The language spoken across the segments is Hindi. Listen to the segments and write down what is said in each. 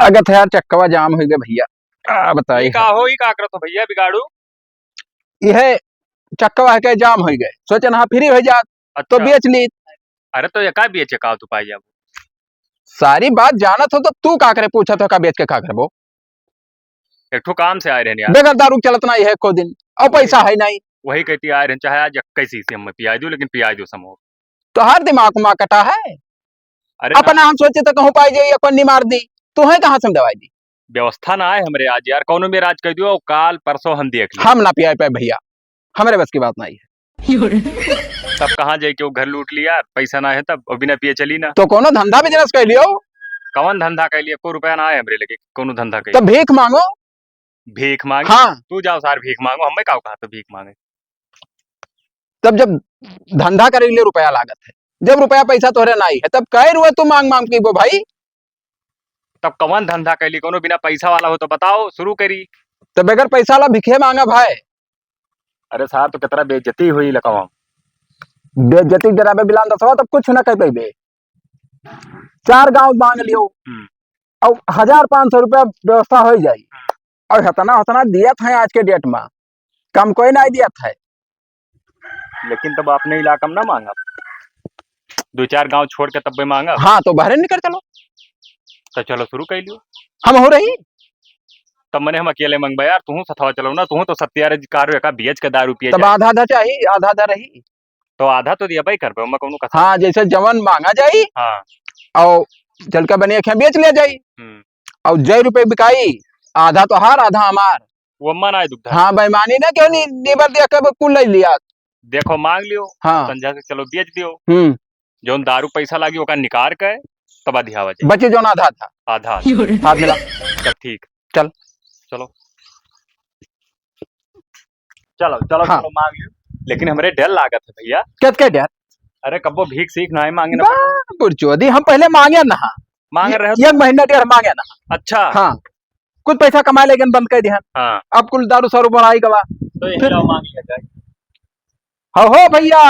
लागत है यार, चक्कवा जाम हो गया भैया। बताइए का करो तो भैया बिगाड़ू। यह चक्कवा के जाम हो गए, सोचे ना फ्री हो जात तो अच्छा। बेच ली। अरे तो ये का बेचे का तू पाई अब। सारी बात जानत हो तो तू का करे, पूछा तो का बेच के का करबो। एक ठो काम से आए रहे यार। बेगर दारू चलत नहीं है को दिन, और पैसा है नहीं। वही कहती आए रहे, चाहे आज कैसी से हम पिया दू, लेकिन पिया दो समोह। तो हर दिमाग में कटा है। अरे अपना हम सोचे तो कहूँ पाई जाइए अपन नहीं मार दी, तो है कहाँ से हम दवाई दी। व्यवस्था ना आए हमरे आज यार, कौन मेरा आज कह दियो काल परसों हम देख लिया। हम ना पिया पाए भैया, हमारे बस की बात नहीं है। तब कहाँ जाए के वो घर लूट लिया, पैसा ना है तब और बिना पिए चली ना। तो कोनो धंधा बिजनेस कर लियो। कौन धंधा कर लिया, कोई रुपया ना आए हमरे लगे, कोनो धंधा कर। तो भीख मांगो। भीख मांगे? हाँ। तू जाओ सार भीख मांगो, हमें का कहा तो भीख मांगे। तब जब धंधा करे लिए रुपया लागत है, जब रुपया पैसा तोहरे नहीं है तब कह रुए तू मांग मांग की वो भाई। तब कौन धंधा कर ली, कोनो बिना पैसा वाला हो तो बताओ, शुरू करी। तो बगैर पैसा वाला भिखे मांगा भाई। अरे साहब तो कितना बेइज्जती हुई लकावा। बेइज्जती जराबे बिलान दसवा तब कुछ न कह पेबे। 4 गांव मांग लियो और 1500 रुपया व्यवस्था हो जाई, और हतना हतना दिया था आज के डेट में, कम कोई नहीं दिया था। लेकिन तब अपने इलाका में ना मांगा, 2-4 गांव छोड़ के तब भी मांगा। हाँ तो बाहर निकल चलो। तो चलो शुरू कर लियो। हम हो रही तब मैंने हम अकेले मंगवा यार, तू सथवा चलो ना, तू तो 70 कार का बेच के दारू पिए। तब आधा आधा चाहिए, आधा आधा रही तो आधा तो दिया भाई कर मैं कहूँ। हाँ जैसे जवन मांगा जाई। हाँ। और चल के बनिया खे बेच लिया जाई। और जय रुपए बिकाई, आधा तो हार आधा हमार। वो अम्मा ना दुख। हाँ बेईमानी ना क्यों नहीं, निबर दिया कब कुल ले लिया। देखो मांग लियो। हाँ संझा से चलो बेच दियो। जो दारू पैसा लागी ओका निकाल के तब अधिया बचे जो आधा था आधा हाथ मिला। तब ठीक चल चलो चलो चलो हाँ। चलो मांग लियो, लेकिन हमरे डर लागत है भैया। क्या डर? अरे कब्बो भीख सीख ना है मांगे ना। बुरचोदी हम पहले मांगे ना, मांग रहे हो 1 महीना डेढ़ मांगे ना। अच्छा हाँ कुछ पैसा कमा लेकिन बंद कर दिया। हाँ। अब कुल दारू सारू बढ़ाई गवा तो ये फिर मांग लिया जाए। हो भैया।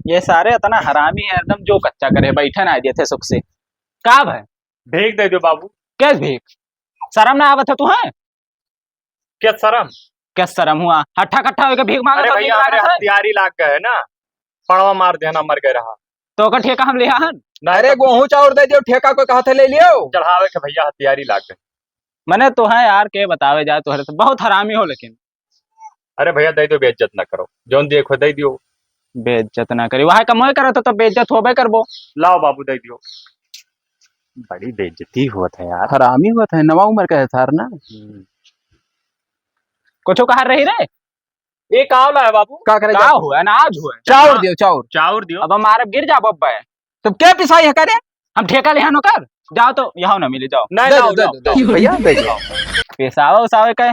ये सारे इतना हरामी है एकदम, जो कच्चा करे बैठे ना दिए थे सुख से। का भाई भीख दे दो बाबू। कैस भीख? शर्म ना आवत है तू है? क्या शर्म? क्या शर्म हुआ हट्ठा कट्ठा होकर भीख मांगे? अरे भैया हमारे हथियारी लाग गए है ना, पड़वा मार देना मर गए रहा तो का ठेका हम लिया हन। अरे गेहूं चाउर दे दियो, ठेका को कहा थे ले लियो। चढ़ावे के भैया हथियारी लाग गए। मैंने तो है यार के बतावे जाए तोहरे से बहुत हरामी हो। लेकिन अरे भैया दे दो, बेइज्जत ना करो, जोन देखो दे दियो। बेइज्जत ना करी, वहां कमोए करो तो बेइज्जत होबे करबो। लाओ बाबू दे दियो। बड़ी बेइज्जती हुआ था यार। हरामी हुआ था, नवा उम्र का है सार ना। कुछ कहा रही रे? एक आवला है बाबू। का करे का हुआ ना आज हुआ? चाउर दियो चाउर। चाउर दियो। अब हमारे गिर जा बब्बा है तो क्या पिसाई है करे? हम ठेका ले नो कर जाओ तो यहाँ ना मिले जाओ। नहीं भैया दे दो। पेशावा उसावे का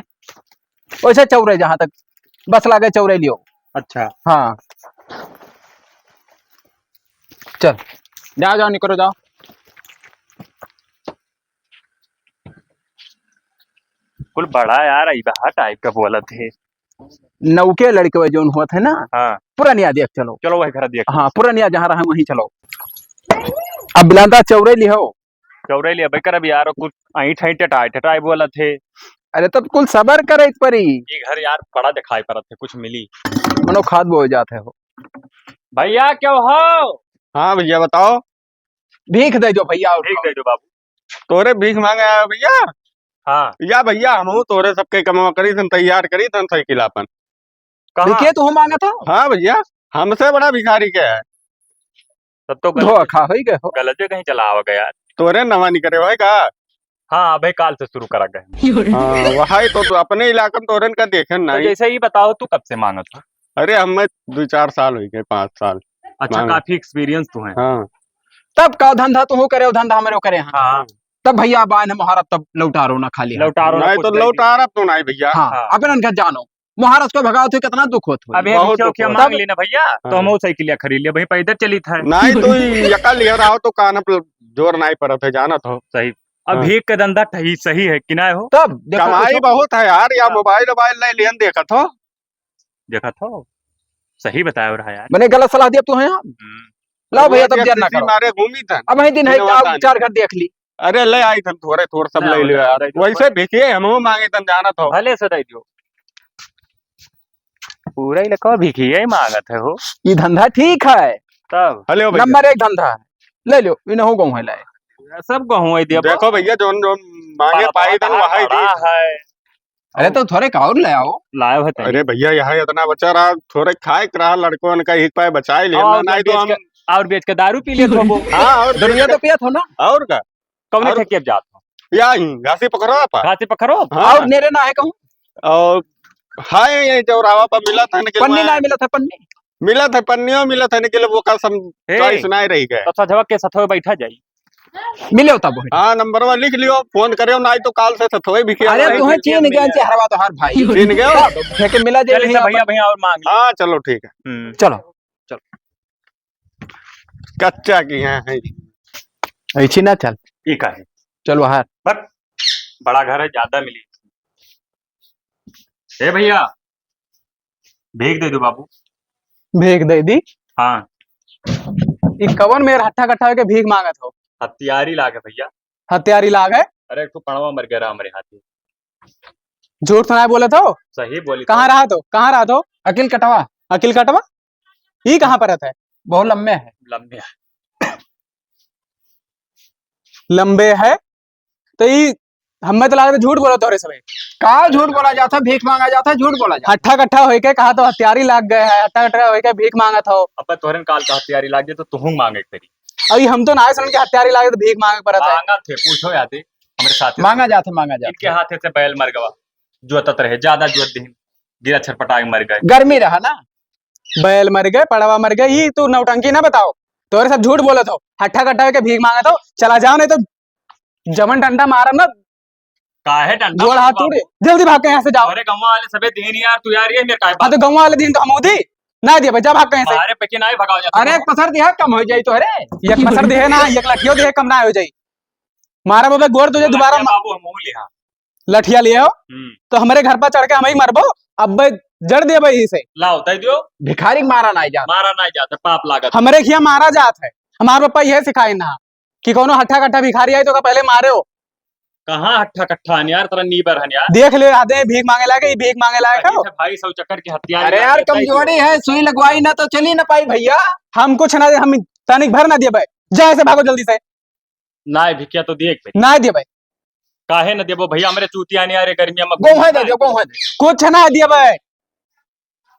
वैसे चौरे जहां तक बस लागे चौरे लियो। अच्छा हाँ चल जाओ जाओ निकलो जाओ। कुल बड़ा यार इबा टाइप का बोला थे। नौके लड़के जो हुआ थे ना। हाँ पुरानिया देख चलो। चलो वही घर देख। हाँ पुरानिया जहाँ रहा वहीं चलो। अब बिलांदा चौरे लियो। चौरे लिया भाई कर अब यार, कुछ ऐठ ऐठ टटाई बोला थे। अरे तब कुल सबर करे इस परी। ये घर यार बड़ा दिखाई पड़ा थे, कुछ मिली मनो खाद बो जाते हो भैया क्यों हो? हाँ भैया बताओ। भीख दे दो भैया। भीख दे दो बाबू। तोरे भीख मांगे आया भैया। हाँ या भैया हम तोरे सबके कमा करी तन तैयार करी तन साइकिल अपन। देखिए तो हम मांगा था। हाँ भैया हमसे बड़ा भिखारी क्या है। तब तो धोखा हो गए हो। गलत कहीं चला होगा यार। तोरे नवा नहीं करे भाई का। हाँ भाई काल से शुरू करा गए। हाँ वही तो अपने इलाके में तोरन का देखे ना। तो जैसे ही बताओ तू कब से मांगा था? अरे हमें 2-4 साल हो गए, 5 साल। अच्छा काफी एक्सपीरियंस तो है। हाँ तब का धंधा तू करे, धंधा हमारे करे। हाँ तब भैया बान महाराज तब लौटारो ना खाली लौटारो नहीं तो लौटार अब तो नहीं भैया। हाँ अपने घर जानो महाराज को भगाओ थे कितना दुख होता। अभी मांग लेना भैया तो हम साइकिल खरीद लिया भाई, पैदल चली था। नहीं तो यका लिया रहा तो कान जोर नहीं पड़ा था जाना तो सही। अब भीख का धंधा सही है कि ना हो? तब कमाई बहुत है यार। या मोबाइल नहीं लियन देखा था सही बताया रहा यार। मैंने गलत सलाह दिया तू है। लो भैया तब वो देर ना किसी करो मारे घूमी था। अब वही दिन है इन्हें बता चार घर देख ली अरे ले आई थन थोड़े थोड़े सब ना, ले लियो ना, यार ना, वैसे भिखिए हम मांगे तन जाना तो भले से दे दियो पूरा इलाका भिखी है मांगत है हो ये धंधा ठीक है तब हेलो भैया नंबर 1 धंधा है ले लो इन्हें गाँव है लाए सब कहूँ है दिया देखो भैया जो जो मांगे पाई तन वहां दी है अरे तो थोड़े का और ले आओ लाए होते अरे भैया यहाँ इतना बचा रहा थोड़े खाए रहा लड़कों ने कहीं पाए बचाए ले नहीं तो हम और बेच के दारू पी ले तो वो हाँ और दुनिया तो पिया था ना और का कौन और- थे अब जात हो या घासी पकड़ो आप घासी पकड़ो हाँ और नेरे ना है कहूँ और हाय ये चौराहा पर मिला था निकल पन्नी ना मिला था पन्नी मिला था पन्नियों मिला था निकल वो कल सम हे। चॉइस नहीं रही गए तो सजवा के सथवे बैठा जाई मिले तब वही हाँ नंबर वन लिख लियो फोन करियो ना तो काल से थोड़े भी किया अरे तुम्हें चीन गए चेहरा तो हर भाई चीन गए फेंके मिला जे चलिए भैया भैया और मांग ली हाँ चलो ठीक है हम्म। कच्चा की है ऐसी ना चल ठीक है चलो हार बट बड़ा घर है ज्यादा मिली ए भैया भेज दे दो बाबू भीख दे दी हाँ ई कवन मेरे हट्ठा कट्ठा के भीख मांगत हो हथियारी लागे भैया हत्यारी लाग है अरे एक तो पड़वा मर गया हमारे हाथी झूठ सुनाए बोले तो सही बोली कहाँ रहा तो अकिल कटवा ये कहाँ पर है बहुत लंबे है लंबे लंबे है तो ये हमें तो लगा झूठ बोला तोरे सब का झूठ बोला जाता भीख मांगा जाता झूठ बोला जाता हट्ठा कट्ठा होके के कहा तो हथियारी लाग गए है हट्ठा कट्ठा होके के भीख मांगा था अब तोहरन काल का हथियारी लागे तो तुहू मांगे तेरी अभी हम तो ना सुन के हथियारी लागे तो भीख मांगे पड़ता है मांगा थे पूछो याद है हमारे साथ मांगा जाता इनके हाथे से बैल मर गवा जोतत रहे ज्यादा जोत दिन गिरा छटपटा के मर गए गर्मी रहा ना बैल मर गए पड़वा मर गए ये तू नौटंकी ना बताओ तोरे सब झूठ बोला था हट्ठा कट्ठा होके भीख मांगा था चला जाओ नहीं तो जमन डंडा मारा ना काहे डंडा जोड़ हाथ टूटे जल्दी भाग के यहाँ से जाओ अरे गांव वाले सबे दिन यार तू यार ये मेरे का हाँ तो गाँव वाले दिन तो हम उदी ना दिया बच्चा भाग कहीं से अरे पे ना भगाओ जाता अरे एक पसर दिया कम हो जाई तो अरे एक पसर दिया ना एक लठियो दिया कम ना हो जाई मारा बाबा गोर तुझे दोबारा बाबू हम मोह लिया लठिया लिए हो तो हमारे घर पर चढ़ के हम ही मरबो अब भाई जड़ दे भाई से लाओ दे दियो भिखारी मारा ना जाता मारा नहीं जाता पाप लागत हमारे खिया मारा जात है हमारे पापा यह सिखाए ना कि कोनो हट्ठा कट्ठा भिखारी आई तो का पहले मारे हो कहाँ हट्ठा कट्ठा हन यार तेरा नीबर हन यार देख ले आते हैं भीख मांगे लायक भीख मांगे लायक कहीं हो से भाई सौ चक्कर की हथियार अरे यार कमजोरी है सुई लगवाई ना तो चली ना पाई भैया हम कुछ ना हम तनिक भर ना दिए भाई जाए से भागो जल्दी से ना भिकिया तो देख भाई ना दिए भाई काहे न देबो भैया हमरे चूतिया नहीं आ रे गर्मिया में गोहे दे दो गोहे दे कुछ ना दिए भाई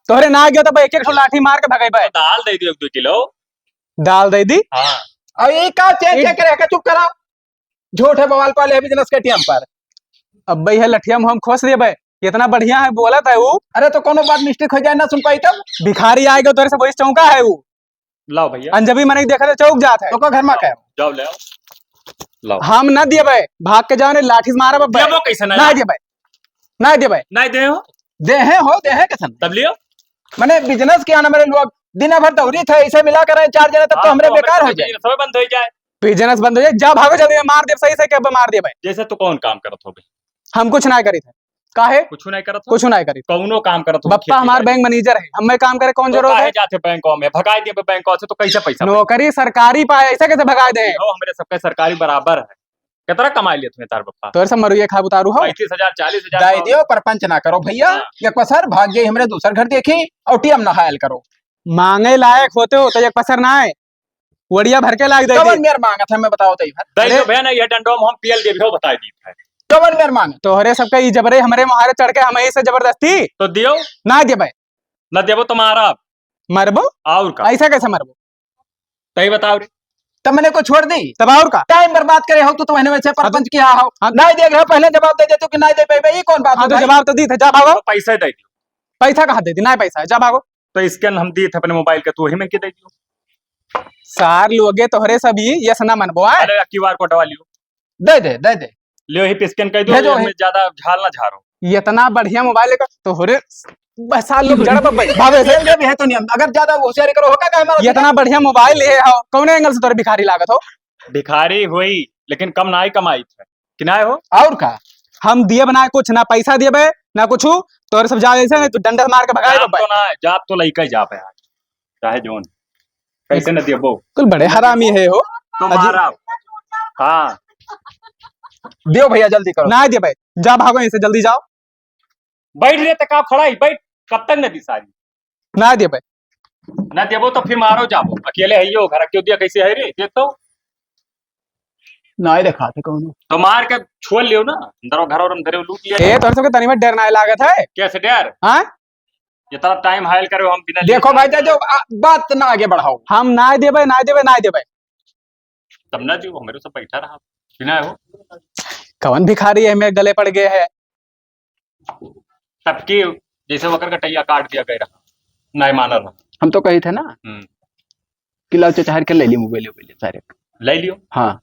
तोहरे ना गयो तो भाई एक एक लाठी मार के भगाई भाई दाल दे दियो 2 किलो दाल दे दी हाँ और ये का चेक चेक रह के चुप कराओ झूठ है बवाल पाले बिजनेस के टीएम पर अब भाई है लठिया में हम खोस दिए भाई इतना बढ़िया है बोला था वो अरे तो कोनो बात मिस्टेक हो जाए ना सुन पाई तब भिखारी आएगा तो वही चौका है वो लाओ भैया अंजबी मैंने देखा था चौक जाता है तो घर में क्या जाओ ले आओ लाओ हम ना दिए भाई भाग के जाओ ने लाठी से मारा बाबा देबो कैसे ना ना दिए भाई ना दिए भाई नहीं दे हो दे है कैसे तब लियो मैंने बिजनेस किया ना मेरे लोग दिन भर दौरी थे इसे मिला कर 4 जने तब तो हमरे बेकार हो जाए सब बंद हो जाए बिजनेस बंद हो जाए जा भागो जल्दी मार दे सही से क्या मार दिए भाई जैसे तू कौन काम करत हो भाई हम कुछ ना करी थे काहे कुछ नहीं करत हो कुछ ना करी कौनो काम करत हो बप्पा हमारे बैंक मैनेजर है हमें काम करे कौन जरूरत है जाते बैंकों में भगाई दिए बैंकों से तो कैसे पैसा नौकरी सरकारी पाए ऐसा कैसे भगाए दे हो हमारे सबके सरकारी बराबर है कितना कमा लिया तुम्हें तार बप्पा तो सब मरुए खा उतारू हो 35,000 40,000 दाई दियो परपंच ना करो भैया एक पसर भाग गई हमरे दूसर घर देखी और टीएम ना हायल करो मांगे लायक होते हो तो एक पसर ना है वड़िया भर के लाग दे कवन मेर मांगा था मैं बताओ तो दई दो भैया ना ये डंडो में हम पीएल दे भी हो बता दी है कवन मेर मांग तोहरे सबका ई जबरे हमरे मुहारे चढ़ के हम से जबरदस्ती तो दियो ना दे भाई न देबो तुम्हारा मरबो और का ऐसा कैसे मरबो तई बताओ रे तब मैंने को छोड़ दी तब और का टाइम बर्बाद करे हो तो मैंने वैसे परपंच किया हो नहीं दे गए पहले जवाब दे देते कि नहीं दे पाई ये कौन बात है तो जवाब तो दी थे जा भागो पैसे दे दियो पैसा कहाँ दे दी ना पैसा जा भागो तो स्कैन हम दिए थे अपने मोबाइल के तू ही में के दे दियो सार लोगे तोहरे सभी यस ना मनबो है अरे क्यूआर कोड वाली दे दे लियो ही पे स्कैन कर दो भेजो मैं ज्यादा झाल ना झारो इतना बढ़िया मोबाइल का तोहरे बस साल लोग जड़ पर भागे से भी है तो नहीं अगर ज्यादा होशियारी करो होगा का हमारा इतना बढ़िया मोबाइल ले हो कौन एंगल से तोरे भिखारी लागत हो भिखारी हुई लेकिन कम ना ही कमाई थे कि ना हो और का हम दिए बनाए कुछ ना पैसा दिए बे ना कुछ तोरे सब जा ऐसे तो डंडा मार के भगाए जाप तो ना जाप तो लइका जा पे आज चाहे जोन कैसे न देबो कुल बड़े हरामी है हो। तुम्हारा। हाँ दियो भैया जल्दी करो। ना दे भाई, जा भागो यहीं से, जल्दी जाओ। बैठ रहे तक आप खड़ा ही बैठ, कब तक न दी सारी ना दे भाई। न देबो तो फिर मारो जाबो, अकेले है यो घर क्यों दिया, कैसे है रे देख तो। ना ही देखा थे कौन। तो मार के छोड़ लियो ना, अंदर घर और अंदर लूट लिया। ए तोर सबके तनी में डर ना लागत है। कैसे डर, हाँ जितना टाइम हायल करे हम बिना देखो भाई जो बात ना आगे बढ़ाओ। हम ना दे भाई, ना दे भाई, ना दे भाई। तब ना जी मेरे से बैठा रहा बिना हो कवन भिखारी है मेरे गले पड़ गए है। सबकी जैसे वकर का टैया काट दिया गया रहा, नहीं माना रहा। हम तो कही थे ना हम्म, कि लाओ चाहे के ले ली मोबाइल वोबाइल सारे। ले लियो। हाँ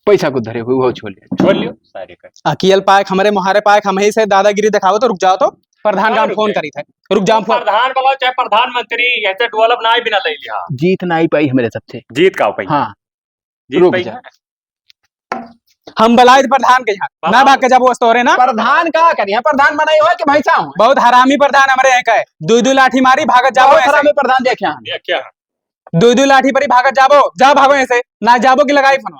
पैसा को धरे हुए वो छोड़ लियो सारे का। अकील पायक हमारे मुहारे पायक हम ही से दादागिरी दिखाओ तो रुक जाओ। तो प्रधान का हम फोन करी थे, रुक जाओ फोन। प्रधान बोला चाहे प्रधानमंत्री ऐसे डेवलप ना ही बिना ले लिया। जीत ना ही पाई हमारे सबसे। जीत का पाई। हाँ जीत रुक पाई जा। हम बलाय प्रधान के यहाँ ना भाग के जब वो तोरे ना। प्रधान का करिए, प्रधान बनाई हो कि भैंसा हूँ। बहुत हरामी प्रधान हमारे यहाँ का है। दो लाठी मारी भागत जाबो बहुत ऐसे। हरामी प्रधान देखे हैं। ये क्या दो लाठी परी भागत जाबो, जा भागो ऐसे ना जाबो कि लगाई फोन।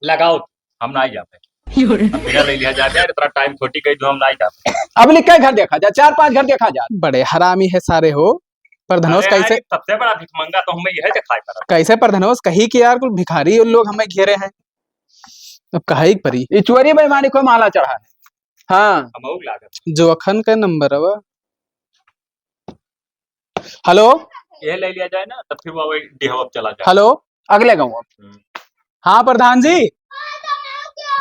लगाओ, हम ना ही जाते बिना ले लिया जाते इतना टाइम छोटी कही तो हम ना ही जाते। अब लिख घर देखा जा, 4-5 घर देखा जा। बड़े हरामी है सारे हो। प्रधनोष अरे कैसे यार, सबसे बड़ा भिखमंगा तो हमें यह दिखाई पड़ा। कैसे प्रधनोष कही कि यार कुल भिखारी उन लोग हमें घेरे हैं। अब कही परी ये चोरी बेईमानी को माला चढ़ा है। हाँ हम लागत जो अखन का नंबर है। हेलो ये ले लिया जाए ना, तब फिर वो डिहवप चला जाए। हेलो अगले गाँव। हाँ प्रधान जी,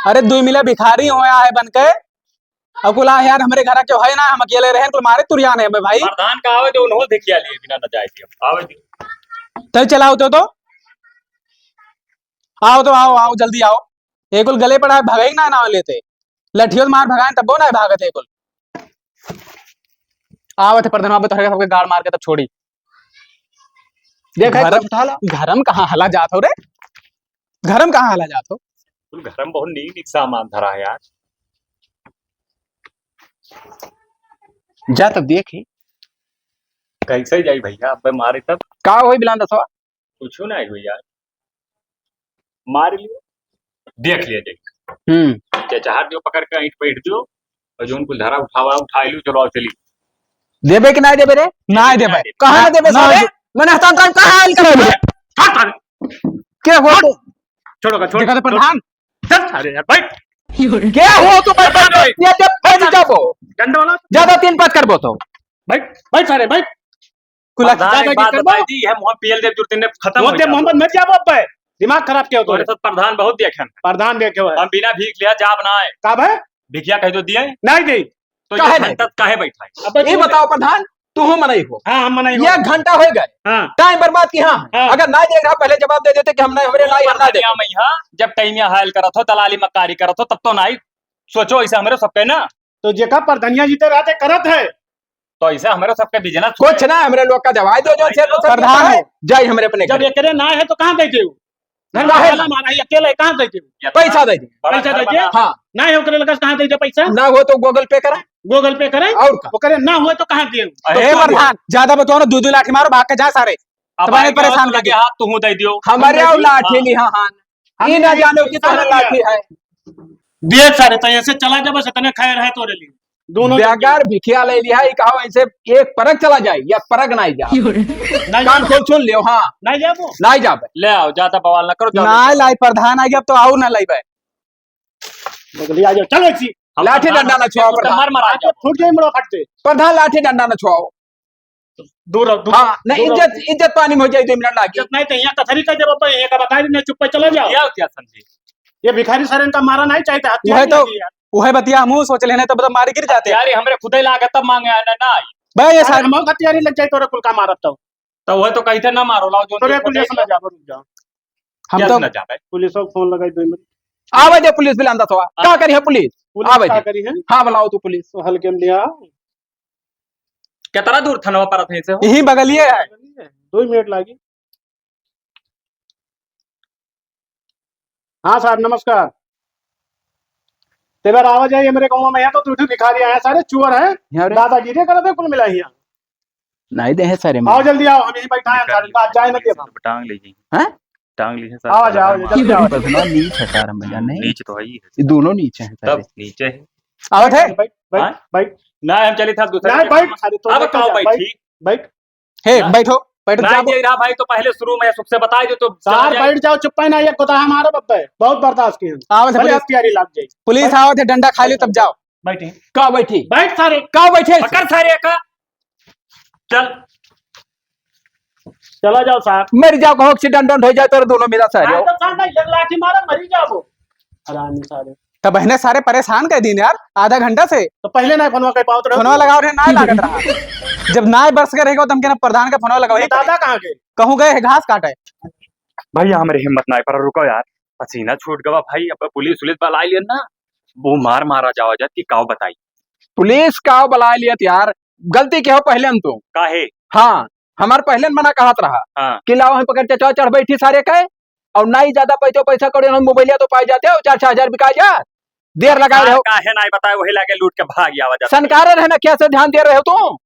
अरे 2 मिला भिखारी हो है बन के। अब कुल यार हमारे घर के है ना, हम अकेले रहे कुल मारे तुरियान है भाई। प्रधान का आवे जो उन्होंने देखिया लिए बिना न जाए आवे चल चलाओ तो आओ तो आओ जल्दी आओ। एक कुल गले पड़ा भगाई ना लेते लठियो मार भगाए तब ना भागत है कुल। आवत है प्रधान तो सबके गाड़ मार के तब छोड़ी। देख घरम कहाँ हला जात हो रे, घरम कहाँ हला जात हो। घर में बहुत नीक सामान धरा है यार। जा तब देखी कैसे जाई भैया, अब मारे तब का होई बिलान दसवा। कुछ ना है यार, मार लियो देख लिया जाए। चाचार जो पकड़ के ईंट बैठ दियो और जो उनको धरा उठा लियो, चलो चली। देबे कि ना देबे रे। ना देबे कहाँ देबे साले, मैंने हस्तांतरण कहाँ आयल करे के हो तो छोड़ो छोड़ देखा तो प्रधान। अरे यार भाई क्या हो तो मैं ये जब बैठ जाबो डंडा वाला ज्यादा 3-5 करबो तो भाई भाई सारे भाई कुला ज्यादा बात बताई दी है मोहम्मद पीएल देव जुर्ती ने खत्म हो गया। मोहम्मद मत जाबो अब दिमाग खराब क्यों तोरे साथ प्रधान बहुत देखे प्रधान देखे हो हम बिना भीख लिया जाब ना आए। कब है भिखिया कह जो दिए नहीं दी तो काहे ये नहीं? घंटा काहे बैठा है। अब ये बताओ प्रधान तू हो मनाई हो। हाँ हम मनाई ये घंटा हो गए, हाँ टाइम बर्बाद की। हाँ हाँ। अगर ना देख रहा पहले जवाब दे देते कि हम नहीं हमरे लाई हम ना दे। जब टाइमिया हायल करत हो, दलाली मक्कारी करत हो, तब तो नहीं सोचो ऐसे हमारे सबके ना। तो जेका प्रधनिया जीते रहते करत है तो ऐसे हमारे सबके बिजनेस कुछ ना हमरे लोग का जवाब दो जो प्रधान है जाई हमरे अपने जब एकरे ना है तो कहाँ देते हो घर में काहे वाला मारा है अकेले कहाँ देते हो पैसा दे दे। पैसा देते हाँ ना है ओकरे लगा कहाँ देते पैसा ना हो तो गूगल पे करा गूगल पे करे और का। ओकरे ना हुए तो कहाँ दे ए प्रधान ज्यादा बताओ ना, 2 लाठी मारो भाग के जा सारे। तुम्हारे परेशान लगे हाथ तू दे दियो। हमारे और लाठी ली। हाँ हाँ ये ना जानो कि तुम्हारा लाठी है। दिए सारे तो ऐसे चला जा बस इतने खैर है तोरे लिए दोनों बेकार भिखिया ले लिया है कहो ऐसे एक परक चला जाए या परक ना जा कान खोल सुन लियो। हाँ नहीं जाबो ना जाबे ले आओ, ज्यादा बवाल ना करो। ना लाई प्रधान आ गया अब तो आओ ना लाई भाई। बगली आ जाओ चलो इसी लाठी डंडा न छुआओ प्रधान। मर मरा जाओ। फूट जाए मुड़ा फटते प्रधान लाठी डंडा न छुआओ। दूर रहो, दूर हाँ नहीं इज्जत पानी में हो जाए 2 मिनट लागी। नहीं तो यहाँ कथरी का जब ये का बता नहीं चुप पे चले जाओ। क्या समझी ये भिखारी सर इनका मारा नहीं चाहता वह तो वह बतिया मुंह सोच लेने तो बता मारी गिर जाते यार हमरे खुद ही लागत तब मांगे आना ना भाई। ये सारे हम तैयारी लग जाए तोरे कुल का मारत तो वह तो कहीं थे ना मारो लाओ जो तोरे पुलिस में जाओ रुक जाओ हम तो ना जाए। पुलिस को फोन लगाई 2 मिनट आवे दे पुलिस बिलांदा तो का करी है पुलिस। पुलिस आवे क्या दे। करी है हाँ बुलाओ तू पुलिस। तो हल्के में लिया कितना दूर थनवा पर थे से हो? यही बगलिए है। 2 मिनट लागी। हाँ साहब नमस्कार। तेरा आवाज आई मेरे गाँव में है तो तू भिखारी आया सारे चुअर है यहाँ रे। दादागिरी करते कुल मिला यहाँ नहीं दे है सारे आओ जल्दी आओ, हम यहीं बैठा हैं सारे, बात जाए ना देव हम। टांग लीजिए, हैं टांग लीजिए सर। आओ जाओ जल्दी आओ। पतना नीच है सारा मजा नहीं, नीचे तो है ही है, ये दोनों नीचे हैं सारे। तब नीचे है। आवत है बैठ बैठ बैठ ना हम चले था दूसरे नहीं बैठ सारे तो अब कहाँ बैठी? बैठ हे बैठो बैठो नहीं जाओ। दे रहा भाई, तो पहले शुरू में सुख से बता दो तो चला सार जाए। बैठ जाओ, चुप ना, ये कोता हमारा बब्बे बहुत बर्दाश्त किए आवत है भले पुलिस, हथियारी लग जाए। पुलिस आवत है, डंडा खा लियो तब जाओ। बैठे कहाँ बैठी, बैठ सारे, कहाँ बैठे, पकड़ सारे का, चल चला जाओ साहब। मर जाओ, कहो एक्सीडेंट हो जाए तो दोनों मेरा सारे तो साहब एक लाठी मारा मरी जाओ हरामी सारे। तब बहने सारे परेशान कर दिन यार, आधा घंटा से तो पहले ना फोनवा के पाओ तो फोनवा लगाओ रहे, ना लागत रहा। जब ना बरस के रहेगा तो हम कहना प्रधान का फोनवा लगाओ। दादा कहाँ गए? कहूँ गए है घास काटे। भैया हमारी हिम्मत ना है, पर रुको यार, पसीना छूट गवा भाई। अब पुलिस वाला आई ना, वो मारा जावा जात की काव बताई। पुलिस का बुला लिया यार, गलती क्या हो पहले हम तो काहे? हाँ हमारे पहले मना कहत रहा हाँ। कि लाओ हम पकड़ चचा चढ़ बैठी सारे कहे, और ना ही ज्यादा पैसा करो हम मोबाइलिया तो पाई जाते हो 4-6 हजार बिका जा, देर लगा रहे हो। काहे ना बताए, वही लाके लूट के भाग गया वजह। सनकार है ना, कैसे ध्यान दे रहे हो तुम?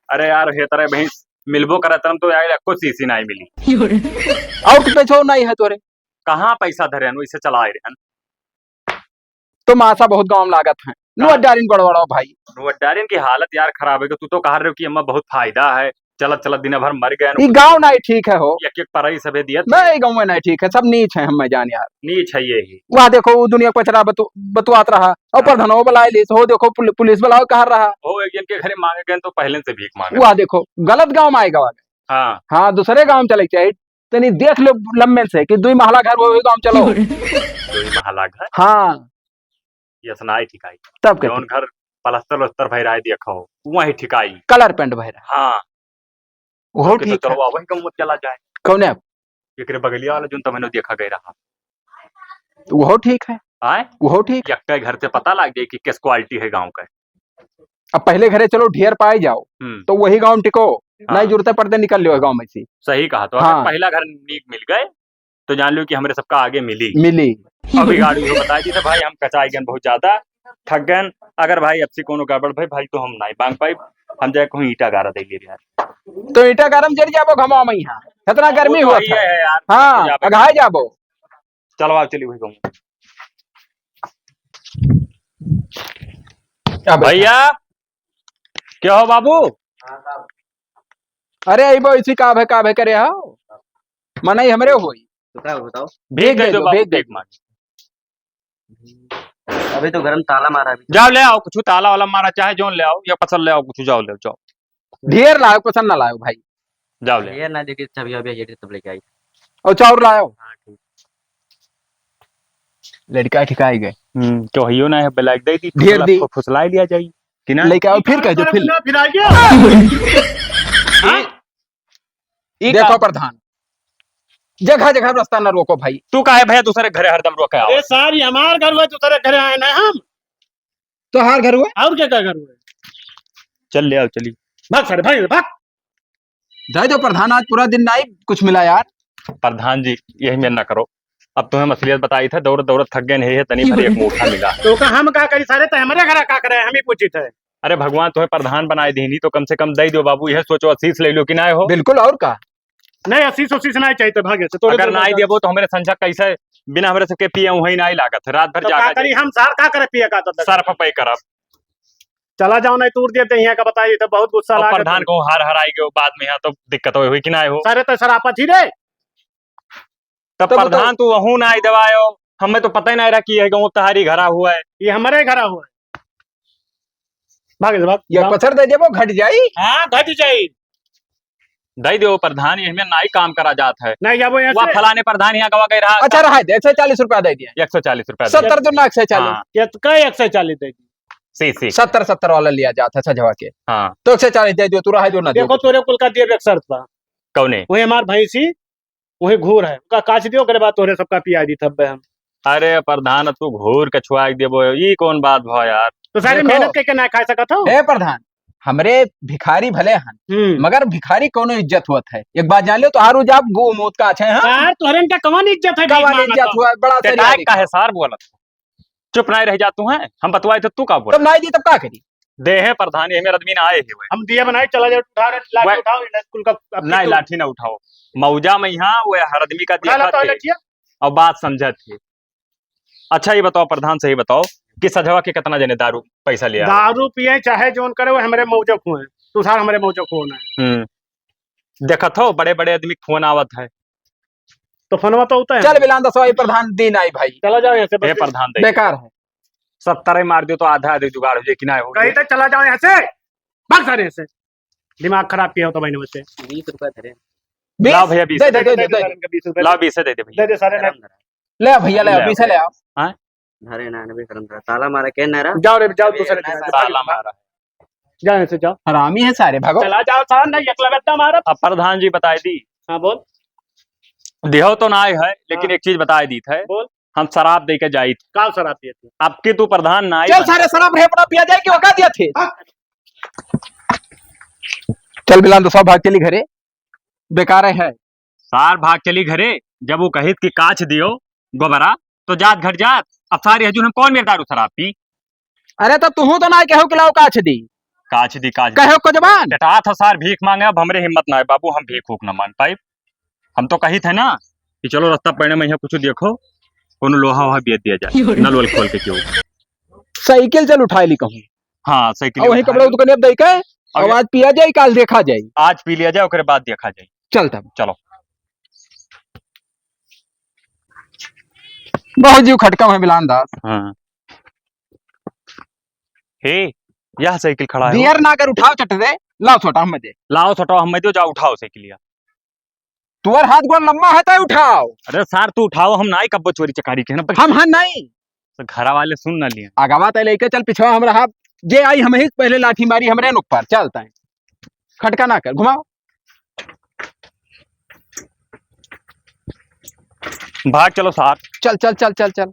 अरे यार हे तरह भैंस मिलबो करत तो यार कुछ सीसी नहीं मिली। और कुछ पैसा नहीं है तोरे, कहाँ पैसा धरे वैसे चला रहे तुम आशा बहुत गाँव लागत है नुआ डारिन गड़बड़ाओ भाई। डारिन की हालत यार खराब है। तू तो कह रहे हो कि अम्मा बहुत फायदा है, चलत चलत दिन भर मर गए। ये गाँव नहीं ठीक है हो, एक पराई सबे दिया नहीं गाँव में नहीं ठीक है, सब नीच है हम जान यार। नीच है ये ही। वहाँ देखो वो दुनिया पचरा बतुआत रहा, और प्रधानो बुलाए ली हो, देखो पुलिस बुलाओ कह रहा हो एक जन के घरे मांगे गए तो पहले से भीख मांगे। वहाँ देखो गलत गाँव में आएगा। हाँ हाँ दूसरे गाँव चले चाहिए, तनी देख लो लम्बे से कि 2 महला घर वो गाँव चलो। महला घर, हाँ ये सुनाई ठिकाई तब जौन घर पलस्तर भाई राय देखो वही ठिकाई, कलर पेंट भर हाँ वो तो ठीक है। चलो वही कम चला जाए। कौन है एकरे बगलिया वाला जो मैंने देखा गया रहा, वो ठीक है, आए वो ठीक। यक्का घर से पता लग जाए कि किस क्वालिटी है गांव का। अब पहले घरे चलो ढेर पाए जाओ तो वही गाँव टिको, नहीं जरूरत पड़ते निकल लो गाँव में से। सही कहा। तो हाँ। अगर पहला घर नीक मिल गए तो जान लो कि हमारे सबका आगे मिली। अभी गाड़ी को बता दी था भाई, हम कचाई गए बहुत ज्यादा थक गए। अगर भाई अब से कोनो गड़बड़ भाई तो हम नहीं बांग पाई, हम जाए कहूँ ईटा गारा दे यार। तो ईटा गरम जड़ जाबो घमाओ में यहाँ, इतना गर्मी हुआ था। है यार। हाँ अघाए जाबो, चलो आप चलिए वही कहूँ। भैया क्या हो बाबू? अरे अबो इसी का भे करे हो मनाई हमरे होई, बताओ भीख दे दो बाबू, भीख मांग। अभी तो घर में ताला मारा है। जाओ ले आओ कुछ ताला वाला मारा, चाहे जोन ले आओ या पसंद ले आओ कुछ, जाओ ले जाओ। ढेर लाओ पसंद ना लाओ भाई, जाओ ले। ये ना देखिए छवि अभी ये तब लेके आई। और चाउर लाओ। हाँ ठीक। लड़का ठिकाई गए, तो हियो ना है ब्लैक दे दी, ढेर दी। फुसलाई लिया जाई कि ना लेके आओ फिर कह दो फिर आ गया। देखो प्रधान, जगह जगह रास्ता न रोको भाई। तू का है भैया दूसरे घरे हरदम रोके आओ। अरे सारी हमार घर हुए, दूसरे घरे आए ना हम, तो हर घर हुए और क्या घर हुए? चल ले आओ चली। भाग सारे भाग भाग। दे दो प्रधान, आज पूरा दिन नहीं कुछ मिला यार। प्रधान जी यही मेर ना करो, अब तुम्हें मसलियत बताई था, दौड़त थक गए नहीं है, तनी भर एक मोटा मिला। तो का हम का करी सारे, तो हमारे घर का करे हम ही पूछी थे। अरे भगवान तुम्हें प्रधान बनाए देनी तो कम से कम दे दो बाबू, यह सोचो असीस ले लो कि ना हो। बिल्कुल, और का नहीं 80 नहीं चाहिए भागे से। अगर ना ही देबो तो हमारे संचक कैसे बिना हमारे सबके पिए वही नहीं लागत, रात भर तो का करी जाकर हम सार का करे पिए का तो सर्फ पे करब। चला जाओ नहीं तूर देते यहाँ का बताइए, तो बहुत गुस्सा और लगा। प्रधान को हार आई गए बाद में यहाँ तो दिक्कत हुई कि ना हो। सारे तो शरापत ही रे। तब तो प्रधान तू वहू ना दवायो, हमें तो पता ही नहीं रहा कि यह गाँव तहारी घरा हुआ है। ये हमारे घर हुआ है। भागे से भाग। ये पत्थर दे देबो घट जाई। हाँ घट जाई। दे दो प्रधान, ये हमें नाई काम करा जाता है। नहीं जाबो यहाँ वह से। फलाने प्रधान यहाँ गवा गए रहा। अच्छा रहा 140 रुपया दे दिया, 140 रुपया 70 तो ना 140, ये तो का 140 दे दी। सी 70 वाला लिया जाता सजवा के, हाँ तो 140 दे दियो, तू रहा जो ना देखो तोरे कुल का दिए शर्त था, कौने? वही हमार भैंसी वही घूर है, का काच दियो करे बात तोरे सबका पिया दी तब हम। अरे प्रधान तू घूर के छुआ देबो, ये कौन बात भो यार। तो सारे देखो। मेहनत करके ना खा सकत हो। ए प्रधान, हमरे भिखारी भले हन मगर भिखारी कोनो इज्जत होत है, एक बात जान लो तो हारू जाब गो मोत का छे। हां यार तोहरे का कवन इज्जत है? कवन इज्जत हुआ बड़ा ते सरिया का है सार बोलत, चुप नहीं रह जा तू है, हम बतवाए तो तू का बोल। तब नहीं दी तब का करी? दे है प्रधान, ये मेरे आदमी ने आए है हम दिए बनाए चला जाओ, उठा रहे लाठी वह- उठाओ स्कूल का नहीं लाठी ना उठाओ, मौजा में यहाँ वो हर आदमी का उठा ला देखा तो थे लठिया। और बात समझा थे। अच्छा ये बताओ प्रधान, सही बताओ कि सजवा के कितना जने दारू पैसा लिया? दारू पिए चाहे जोन करे वो हमारे मौजो खुए, तू सार हमारे मौजो खुए ना। देखत हो बड़े बड़े आदमी के फोन आवत है। तो फोनवा तो होता है। चल बिलान दसवाई प्रधान दिन आई भाई, चला जाओ यहाँ से, हे बस प्रधान दे बेकार है। 70 मार दियो तो आधा आधे जुगाड़ हो जाए कि ना हो कहीं जाए। तक चला जाओ यहाँ से, भाग सारे यहाँ से। दिमाग खराब किया होता भाई ने मुझसे। 20 रुपए धरे। लाओ भैया 20 दे दे दे दे दे सारे इनके 20 रुपए लाओ 20 दे दे भैया। दे दे सारे। गरम धरा। ले भैया ले ले पीछे ले आओ। धरे ना भी गरम धरा। ताला मारा के ना रहा। जाओ रे जाओ दूसरे ना दिन। ताला मारा। जाओ यहाँ से जाओ। हरामी है सारे, भागो। चला जाओ सार ना, एकला बेटा मारा। अब प्रधान जी बताए दी हाँ बोल देहो तो ना आए है, लेकिन हाँ। एक चीज बताए दी थे, बोल। हम शराब दे के जाई थे। काल शराब पिए थे। अब की तू प्रधान ना आई चल सारे शराब रे अपना पिया जाए कि वका दिया थे। चल बिलान दसवा भाग चली घरे, बेकार है। सार भाग चली घरे। जब वो कहित कि काछ दियो गोबरा तो जात घर जात। अब सारी हजून हम कौन मेरे दारू शराब पी? अरे तो तू तो ना कहो कि लाओ काछ दी, काछ दी काछ दी। कहो को जबान। डटा था सार भीख मांगे, अब हमरे हिम्मत ना है बाबू, हम भीख फूक न मान पाए। हम तो कही थे ना कि चलो रास्ता पड़ने में यहाँ कुछ देखो, कोनो लोहा वहा बेच दिया जाए, नल वल खोल के क्यों। साइकिल चल उठाई ली कहूँ, हाँ साइकिल वही कपड़े दुकान अब दई के अब आज पिया जाए काल देखा जाए। आज पी लिया जाए, ओकरे बाद देखा जाए। चल तब चलो। बहुत जीव खटका है बिलान दास। हाँ हे यह साइकिल खड़ा है। देर ना कर, उठाओ चट दे, लाओ छोटा हम दे। लाओ छोटा हम दो, जाओ उठाओ साइकिलिया। तुअर हाथ गोड़ लम्बा है तो उठाओ। अरे सार तू उठाओ, हम ना ही कब्बो चोरी चकारी के ना हम हाँ नहीं तो घरा वाले सुन ना लिए। आगावा तय लेके चल, पिछवा हम रहा जे आई हम ही पहले लाठी मारी हमरे नुक पर। चलता है खटका ना कर, घुमाओ। भाग चलो सार। चल चल चल चल चल